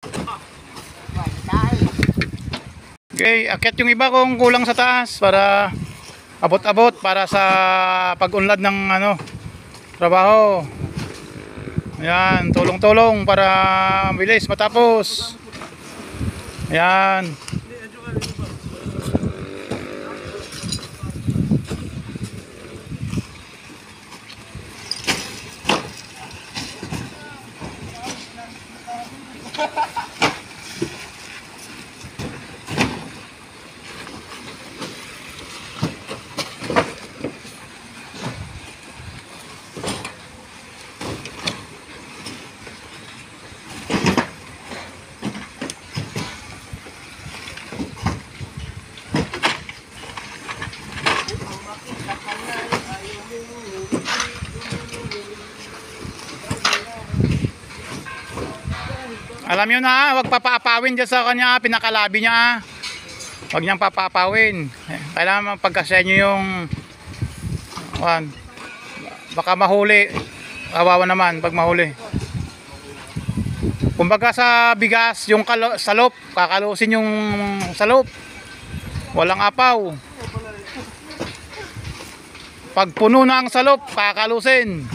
Okay, akyat yung iba kung kulang sa taas para abot-abot para sa pag-unlad ng ano, trabaho. Ayan, tulong-tulong para bilis matapos. Ayan. Alam nyo na, huwag papaapawin dyan sa kanya, pinakalabi niya. Huwag niyang papaapawin. Kailangan pagkasya nyo yung baka mahuli. Kawawa naman pag mahuli. Kumbaga sa bigas, yung salop, kakalusin yung salop. Walang apaw. Pag puno na ang salop, kakalusin.